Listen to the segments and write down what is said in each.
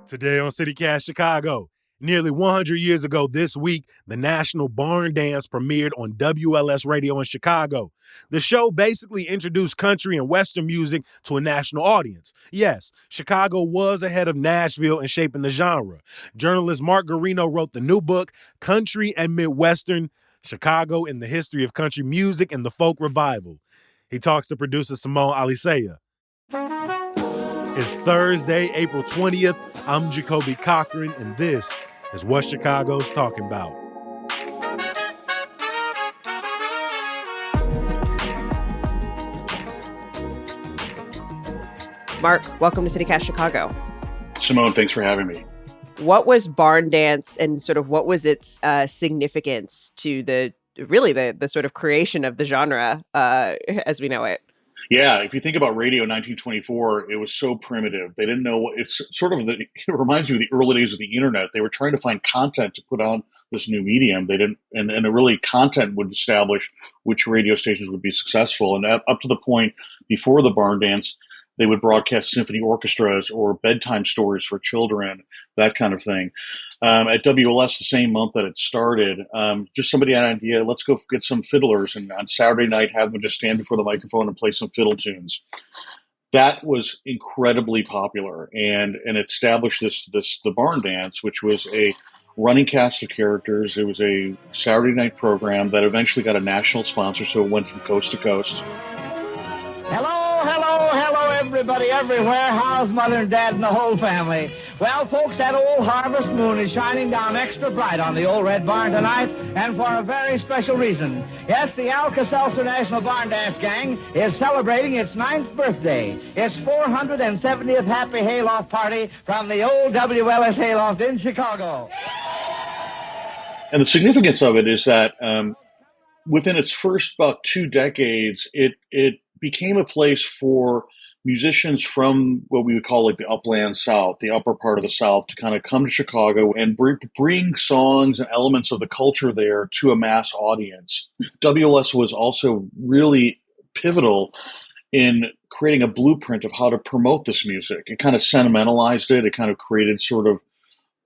Today on CityCast Chicago, nearly 100 years ago this week, the National Barn Dance premiered on WLS Radio in Chicago. The show basically introduced country and Western music to a national audience. Yes, Chicago was ahead of Nashville in shaping the genre. Journalist Mark Garino wrote the new book, Country and Midwestern, Chicago in the History of Country Music and the Folk Revival. He talks to producer Simone Alicea. It's Thursday, April 20th. I'm Jacoby Cochran, and this is What Chicago's Talking About. Mark, welcome to CityCast Chicago. Simone, thanks for having me. What was barn dance and sort of what was its significance to the sort of creation of the genre as we know it? Yeah, if you think about radio in 1924, it was so primitive. They didn't know it's sort of it reminds me of the early days of the internet. They were trying to find content to put on this new medium. They didn't, and really content would establish which radio stations would be successful. And up to the point before the barn dance, they would broadcast symphony orchestras or bedtime stories for children, that kind of thing. At WLS, the same month that it started, just somebody had an idea, let's go get some fiddlers and on Saturday night have them just stand before the microphone and play some fiddle tunes. That was incredibly popular and established the barn dance, which was a running cast of characters. It was a Saturday night program that eventually got a national sponsor, so it went from coast to coast. Hello, everybody, everywhere. How's Mother and Dad and the whole family? Well, folks, that old harvest moon is shining down extra bright on the old Red Barn tonight, and for a very special reason. Yes, the Alka-Seltzer National Barn Dance Gang is celebrating its 9th birthday, its 470th Happy Hayloft Party from the old WLS Hayloft in Chicago. And the significance of it is that within its first about 2 decades, it became a place for musicians from what we would call like the upland South, the upper part of the South, to kind of come to Chicago and bring songs and elements of the culture there to a mass audience. WLS was also really pivotal in creating a blueprint of how to promote this music. It kind of sentimentalized it. It kind of created sort of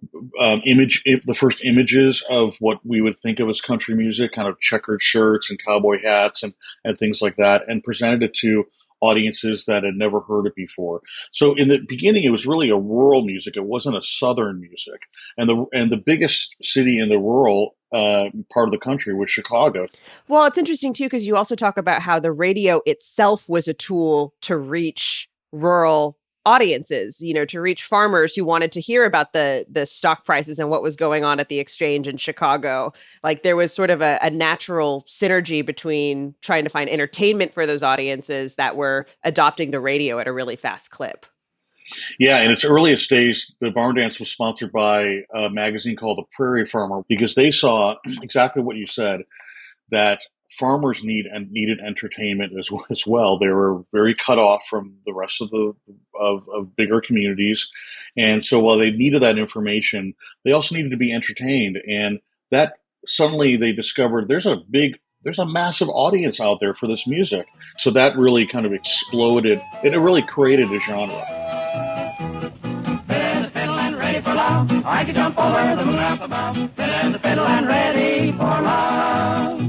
the first images of what we would think of as country music, kind of checkered shirts and cowboy hats and things like that, and presented it to audiences that had never heard it before. So in the beginning, it was really a rural music. It wasn't a Southern music. And the biggest city in the rural part of the country was Chicago. Well, it's interesting, too, because you also talk about how the radio itself was a tool to reach rural audiences, to reach farmers who wanted to hear about the stock prices and what was going on at the exchange in Chicago. Like there was sort of a natural synergy between trying to find entertainment for those audiences that were adopting the radio at a really fast clip. Yeah, in its earliest days, the barn dance was sponsored by a magazine called The Prairie Farmer because they saw exactly what you said, that farmers needed entertainment as well. They were very cut off from the rest of of bigger communities, and so while they needed that information, they also needed to be entertained. And that suddenly they discovered there's a massive audience out there for this music. So that really kind of exploded, and it really created a genre. Fit in the fiddle and ready for love. I can jump over the moon up above. Fit in the fiddle and ready for love.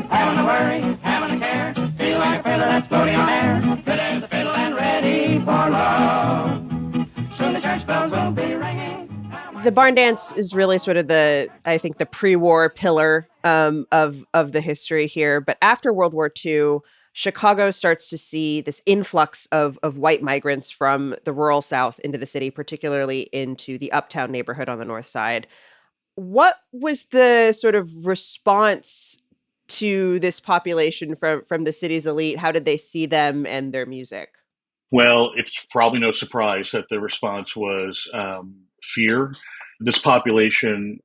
Having a worry, having a care, feel like a feather that's floating on air. Fit in the fiddle and ready for love. Soon the church bells will be ringing. The barn dance is really sort of the pre-war pillar of the history here. But after World War II, Chicago starts to see this influx of white migrants from the rural South into the city, particularly into the uptown neighborhood on the north side. What was the sort of response to this population from the city's elite? How did they see them and their music? Well, it's probably no surprise that the response was fear. This population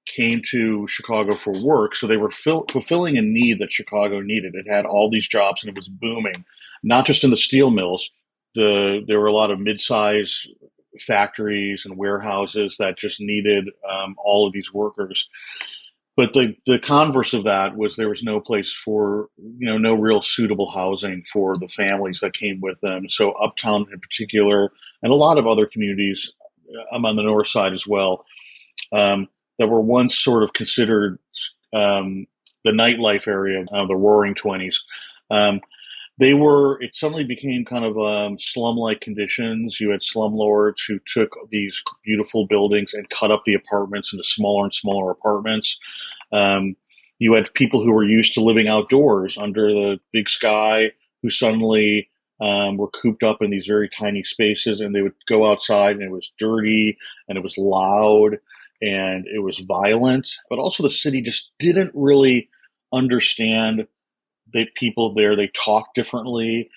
came to Chicago for work, so they were fulfilling a need that Chicago needed. It had all these jobs and it was booming, not just in the steel mills. There were a lot of mid-size factories and warehouses that just needed all of these workers. But the converse of that was there was no place for, no real suitable housing for the families that came with them. So Uptown in particular, and a lot of other communities I'm on the north side as well, that were once sort of considered the nightlife area of the Roaring Twenties. Um, it suddenly became kind of slum-like conditions. You had slumlords who took these beautiful buildings and cut up the apartments into smaller and smaller apartments. Um, you had people who were used to living outdoors under the big sky who suddenly were cooped up in these very tiny spaces, and they would go outside and it was dirty and it was loud and it was violent. But also the city just didn't really understand people there. They talk differently.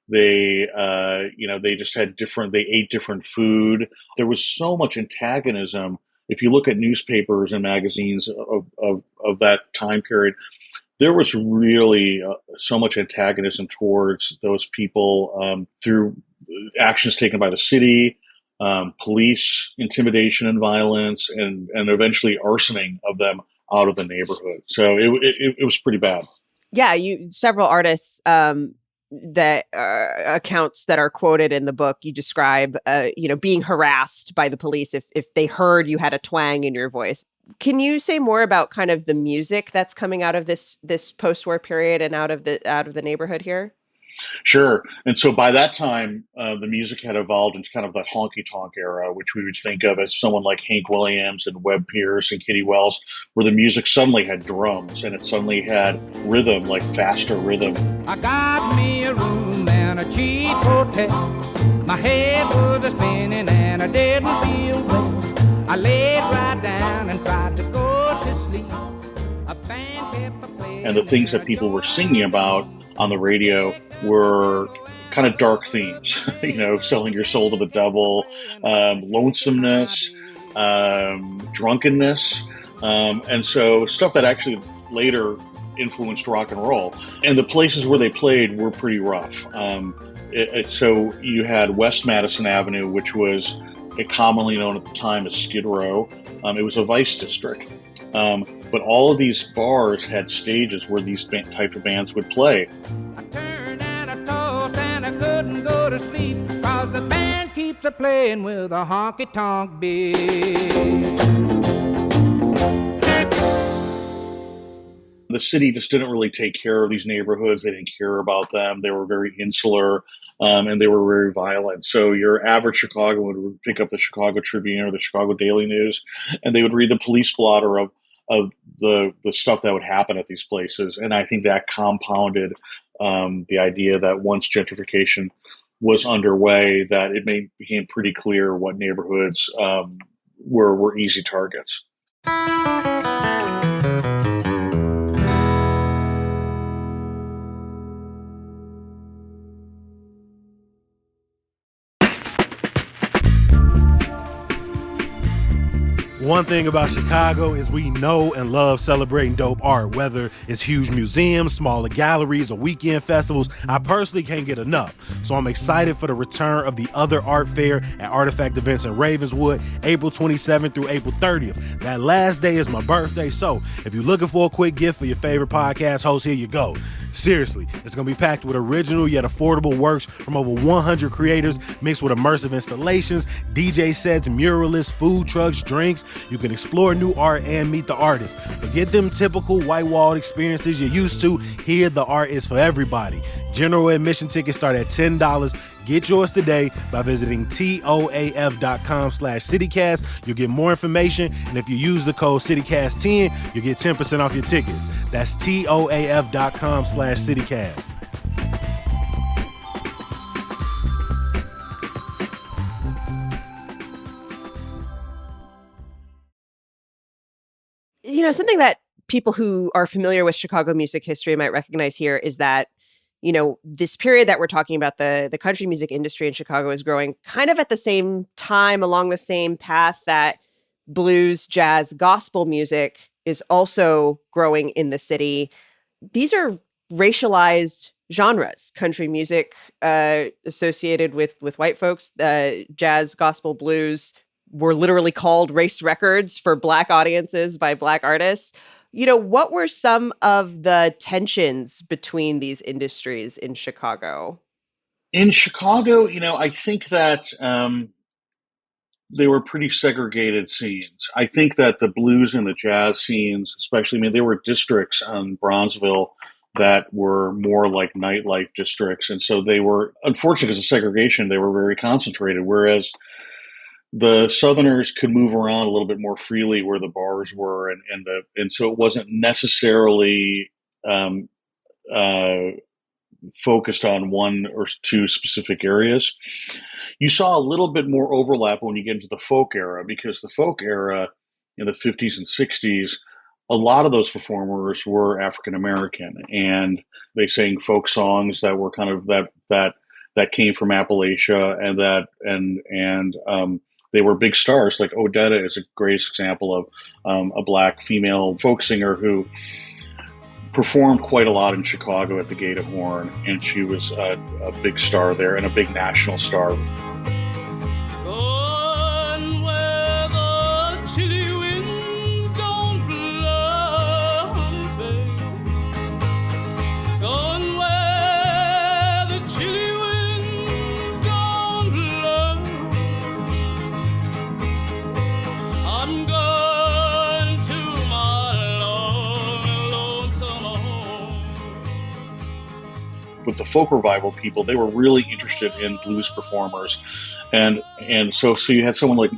They just had different. They ate different food. There was so much antagonism. If you look at newspapers and magazines of that time period, there was really so much antagonism towards those people through actions taken by the city, police intimidation and violence, and eventually arsoning of them out of the neighborhood. So it was pretty bad. Yeah, several artists that accounts that are quoted in the book, you describe being harassed by the police if they heard you had a twang in your voice. Can you say more about kind of the music that's coming out of this post-war period and out of the neighborhood here? Sure. And so by that time, the music had evolved into kind of that honky tonk era, which we would think of as someone like Hank Williams and Webb Pierce and Kitty Wells, where the music suddenly had drums and it suddenly had rhythm, like faster rhythm. I got me a room and a cheap hotel. My head was a spinning and I didn't feel well. I laid right down and tried to go to sleep. A band kept playing. And the things that people were singing about on the radio were kind of dark themes, selling your soul to the devil, lonesomeness, drunkenness. And so stuff that actually later influenced rock and roll. And the places where they played were pretty rough. So you had West Madison Avenue, which was commonly known at the time as Skid Row. It was a vice district. But all of these bars had stages where these type of bands would play. I turned and I tossed and I couldn't go to sleep, 'cause the band keeps a playing with a honky-tonk beat. The city just didn't really take care of these neighborhoods. They didn't care about them. They were very insular, and they were very violent. So your average Chicagoan would pick up the Chicago Tribune or the Chicago Daily News, and they would read the police blotter of the stuff that would happen at these places. And I think that compounded the idea that once gentrification was underway, that it became pretty clear what neighborhoods were easy targets. One thing about Chicago is we know and love celebrating dope art, whether it's huge museums, smaller galleries, or weekend festivals. I personally can't get enough. So I'm excited for the return of the Other Art Fair at Artifact Events in Ravenswood, April 27th through April 30th. That last day is my birthday, so if you're looking for a quick gift for your favorite podcast host, here you go. Seriously, it's going to be packed with original yet affordable works from over 100 creators, mixed with immersive installations, DJ sets, muralists, food trucks, drinks. You can explore new art and meet the artists. Forget them typical white-walled experiences you're used to. Here, the art is for everybody. General admission tickets start at $10. Get yours today by visiting toaf.com/citycast. You'll get more information, and if you use the code CityCast10, you'll get 10% off your tickets. That's toaf.com/citycast. Something that people who are familiar with Chicago music history might recognize here is that this period that we're talking about, the country music industry in Chicago is growing kind of at the same time, along the same path that blues, jazz, gospel music is also growing in the city. These are racialized genres, country music associated with white folks, jazz, gospel, blues were literally called race records for Black audiences by Black artists. What were some of the tensions between these industries in Chicago? In Chicago, I think that they were pretty segregated scenes. I think that the blues and the jazz scenes, especially, I mean, there were districts on Bronzeville that were more like nightlife districts. And so they were, unfortunately, because of segregation, they were very concentrated. Whereas the Southerners could move around a little bit more freely where the bars were. And so it wasn't necessarily um, uh, focused on one or two specific areas. You saw a little bit more overlap when you get into the folk era, because the folk era in the 50s and 60s, a lot of those performers were African American, and they sang folk songs that were kind of that came from Appalachia, and they were big stars. Like Odetta is a great example of a black female folk singer who performed quite a lot in Chicago at the Gate of Horn, and she was a big star there and a big national star. Gone where the chilly winds don't blow, baby. Gone where the chilly winds don't blow. I'm going to my long, lonesome home. With the folk revival people, they were really interested in blues performers, and so you had someone like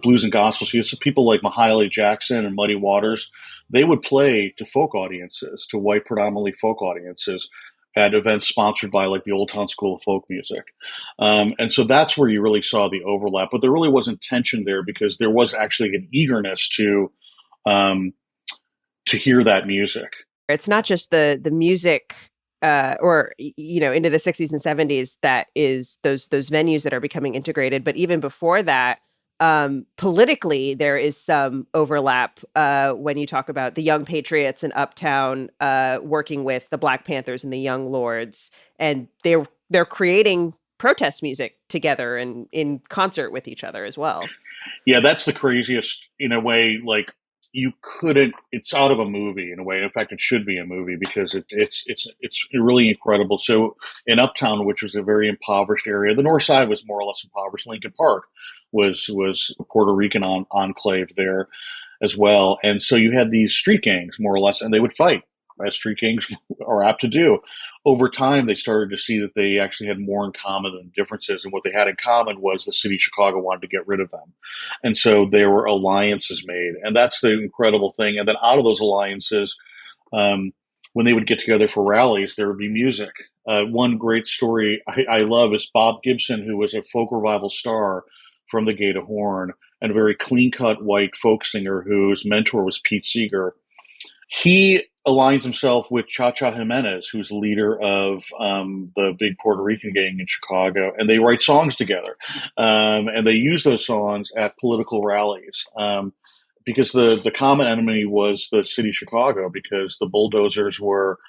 blues and gospel. So you had some people like Mahalia Jackson and Muddy Waters. They would play to folk audiences, to white predominantly folk audiences, at events sponsored by like the Old Town School of Folk Music, and so that's where you really saw the overlap. But there really wasn't tension there because there was actually an eagerness to hear that music. It's not just the music or into the 60s and 70s that is those venues that are becoming integrated, but even before that, politically there is some overlap when you talk about the Young Patriots in Uptown working with the Black Panthers and the Young Lords, and they're creating protest music together and in concert with each other as well. Yeah, that's the craziest in a way. Like, you couldn't. It's out of a movie in a way. In fact, it should be a movie because it's really incredible. So in Uptown, which was a very impoverished area, the North Side was more or less impoverished. Lincoln Park was a Puerto Rican enclave there as well, and so you had these street gangs more or less, and they would fight, as street gangs are apt to do. Over time, they started to see that they actually had more in common than differences. And what they had in common was the city of Chicago wanted to get rid of them. And so there were alliances made. And that's the incredible thing. And then out of those alliances, when they would get together for rallies, there would be music. One great story I love is Bob Gibson, who was a folk revival star from the Gate of Horn and a very clean-cut white folk singer whose mentor was Pete Seeger. He aligns himself with Cha-Cha Jimenez, who's the leader of the big Puerto Rican gang in Chicago, and they write songs together. And they use those songs at political rallies because the common enemy was the city of Chicago, because the bulldozers were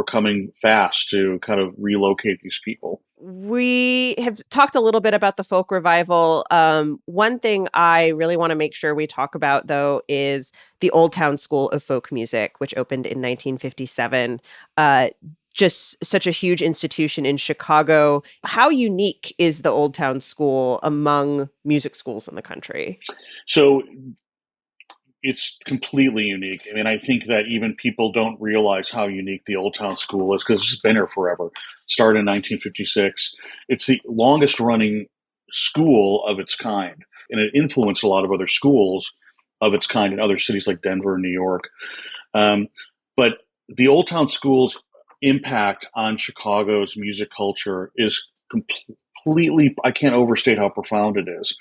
coming fast to kind of relocate these people. We have talked a little bit about the folk revival. One thing I really want to make sure we talk about, though, is the Old Town School of Folk Music, which opened in 1957. Just such a huge institution in Chicago. How unique is the Old Town School among music schools in the country? So it's completely unique. I mean, I think that even people don't realize how unique the Old Town School is because it's been here forever. Started in 1956. It's the longest running school of its kind, and it influenced a lot of other schools of its kind in other cities like Denver and New York. But the Old Town School's impact on Chicago's music culture is completely, I can't overstate how profound it is.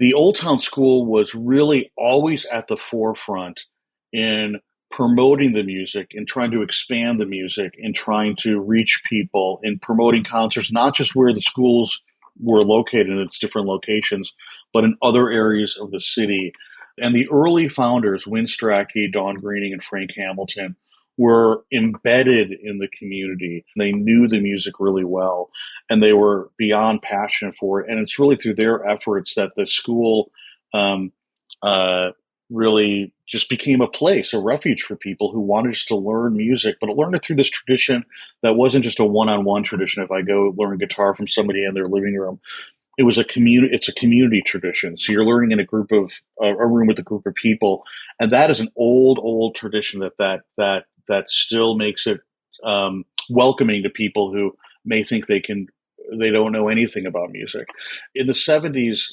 The Old Town School was really always at the forefront in promoting the music and trying to expand the music and trying to reach people in promoting concerts, not just where the schools were located in its different locations, but in other areas of the city. And the early founders, Win Strachey, Don Greening, and Frank Hamilton, were embedded in the community. They knew the music really well, and they were beyond passionate for it. And it's really through their efforts that the school really just became a place, a refuge for people who wanted just to learn music, but learn it through this tradition that wasn't just a one-on-one tradition. If I go learn guitar from somebody in their living room, it was a community. It's a community tradition. So you're learning in a room with a group of people, and that is an old tradition that still makes it welcoming to people who may think they don't know anything about music. In the '70s,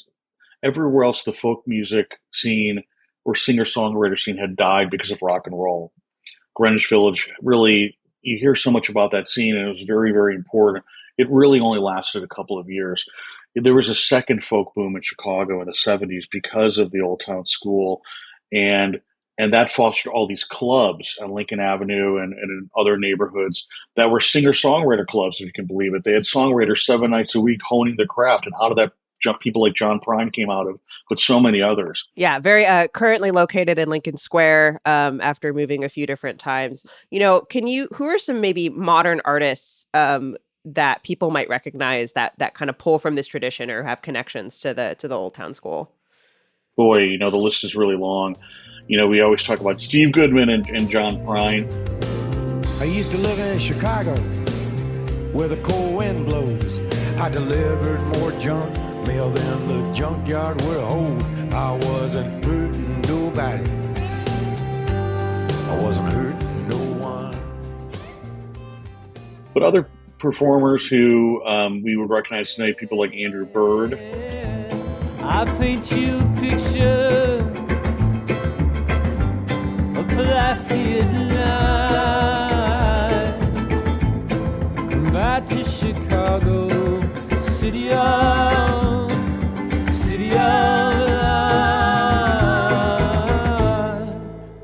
everywhere else, the folk music scene or singer songwriter scene had died because of rock and roll. Greenwich Village really, you hear so much about that scene, and it was very, very important. It really only lasted a couple of years. There was a second folk boom in Chicago in the '70s because of the Old Town School, and that fostered all these clubs on Lincoln Avenue and in other neighborhoods that were singer songwriter clubs, if you can believe it. They had songwriters 7 nights a week honing their craft, and out of that, people like John Prine came out of, but so many others. Yeah, very currently located in Lincoln Square after moving a few different times. Who are some maybe modern artists that people might recognize that kind of pull from this tradition or have connections to the Old Town School? Boy, the list is really long. We always talk about Steve Goodman and John Prine. I used to live in Chicago where the cold wind blows. I delivered more junk mail than the junkyard would hold. I wasn't hurting nobody. I wasn't hurting no one. But other performers who we would recognize tonight, people like Andrew Bird. I paint you a picture of placid night. Come back to Chicago, city of light.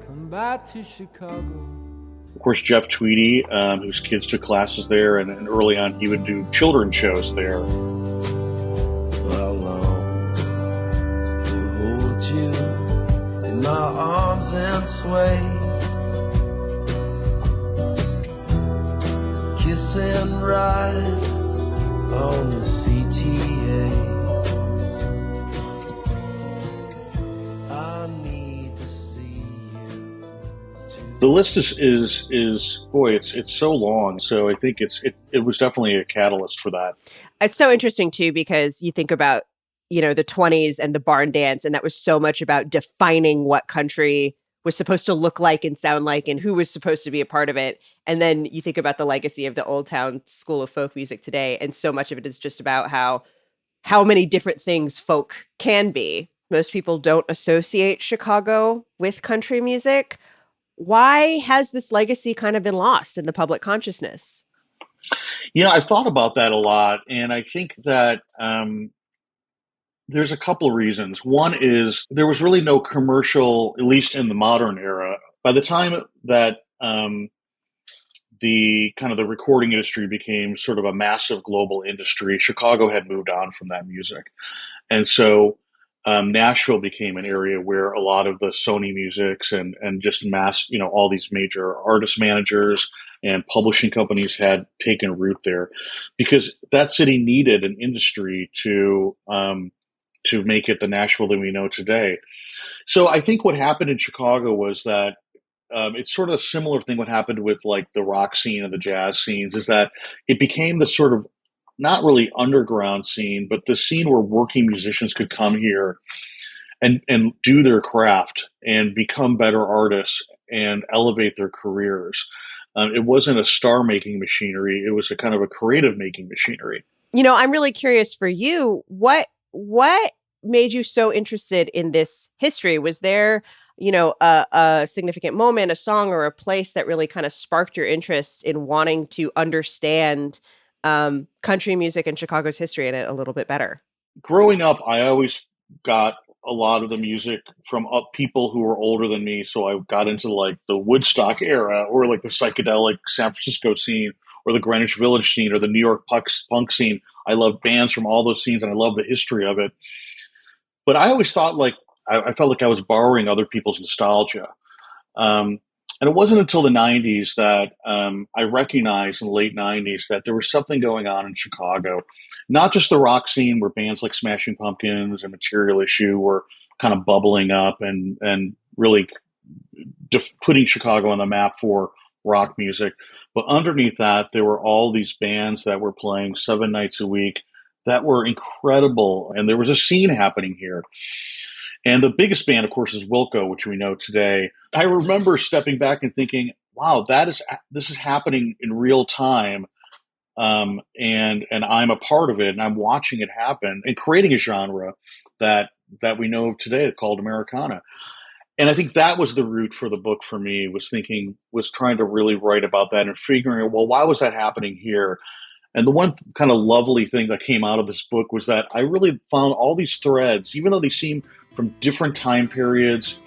Come back to Chicago. Of course, Jeff Tweedy, whose kids took classes there, and early on he would do children's shows there. I long to hold you in my arms and sway, kiss and ride on the CTA. I need to see you. The list is boy, it's so long. So I think it was definitely a catalyst for that. It's so interesting too, because you think about, the 20s and the barn dance, and that was so much about defining what country was supposed to look like and sound like and who was supposed to be a part of it. And then you think about the legacy of the Old Town School of Folk Music today, and so much of it is just about how many different things folk can be. Most people don't associate Chicago with country music. Why has this legacy kind of been lost in the public consciousness? I've thought about that a lot, and I think that there's a couple of reasons. One is there was really no commercial, at least in the modern era. By the time that the recording industry became sort of a massive global industry, Chicago had moved on from that music. And so Nashville became an area where a lot of the Sony Musics and just mass, all these major artist managers and publishing companies had taken root there, because that city needed an industry to make it the Nashville that we know today. So I think what happened in Chicago was that it's sort of a similar thing what happened with like the rock scene and the jazz scenes, is that it became the sort of not really underground scene, but the scene where working musicians could come here and do their craft and become better artists and elevate their careers. It wasn't a star-making machinery. It was a kind of a creative-making machinery. I'm really curious for you, what made you so interested in this history? Was there, a significant moment, a song or a place that really kind of sparked your interest in wanting to understand country music and Chicago's history in it a little bit better? Growing up, I always got a lot of the music from people who were older than me. So I got into like the Woodstock era, or like the psychedelic San Francisco scene, or the Greenwich Village scene, or the New York punk scene. I love bands from all those scenes, and I love the history of it. But I always thought I felt like I was borrowing other people's nostalgia. And it wasn't until the 90s that I recognized, in the late 90s, that there was something going on in Chicago. Not just the rock scene, where bands like Smashing Pumpkins and Material Issue were kind of bubbling up and really putting Chicago on the map for rock music. But underneath that, there were all these bands that were playing 7 nights a week that were incredible. And there was a scene happening here. And the biggest band, of course, is Wilco, which we know today. I remember stepping back and thinking, wow, this is happening in real time. And I'm a part of it, and I'm watching it happen and creating a genre that we know of today called Americana. And I think that was the root for the book for me, was trying to really write about that and figuring out, well, why was that happening here? And the one kind of lovely thing that came out of this book was that I really found all these threads, even though they seem from different time periods,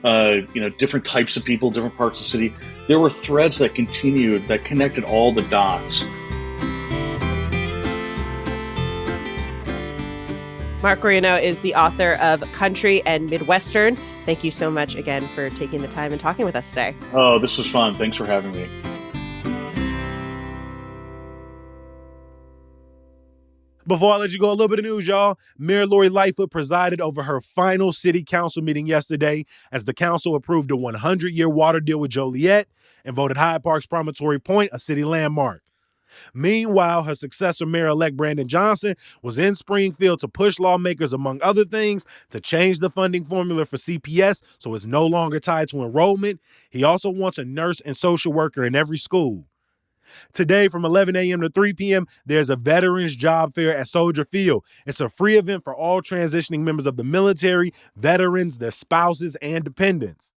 different types of people, different parts of the city, there were threads that continued, that connected all the dots. Mark Guarino is the author of Country and Midwestern. Thank you so much again for taking the time and talking with us today. Oh, this was fun. Thanks for having me. Before I let you go, a little bit of news, y'all. Mayor Lori Lightfoot presided over her final city council meeting yesterday as the council approved a 100-year water deal with Joliet and voted Hyde Park's Promontory Point a city landmark. Meanwhile, her successor, Mayor-elect Brandon Johnson, was in Springfield to push lawmakers, among other things, to change the funding formula for CPS so it's no longer tied to enrollment. He also wants a nurse and social worker in every school. Today, from 11 a.m. to 3 p.m., there's a Veterans Job Fair at Soldier Field. It's a free event for all transitioning members of the military, veterans, their spouses, and dependents.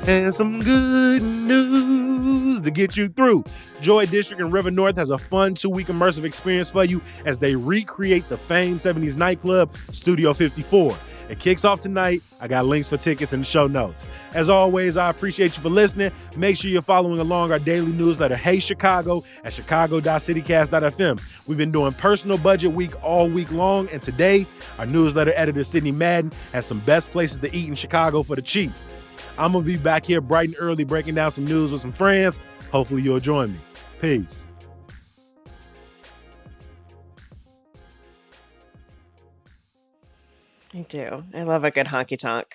And some good news to get you through. Joy District in River North has a fun 2-week immersive experience for you as they recreate the famed 70s nightclub, Studio 54. It kicks off tonight. I got links for tickets in the show notes. As always, I appreciate you for listening. Make sure you're following along our daily newsletter, Hey Chicago, at chicago.citycast.fm. We've been doing Personal Budget Week all week long, and today, our newsletter editor, Sydney Madden, has some best places to eat in Chicago for the cheap. I'm going to be back here bright and early breaking down some news with some friends. Hopefully you'll join me. Peace. I do. I love a good honky tonk.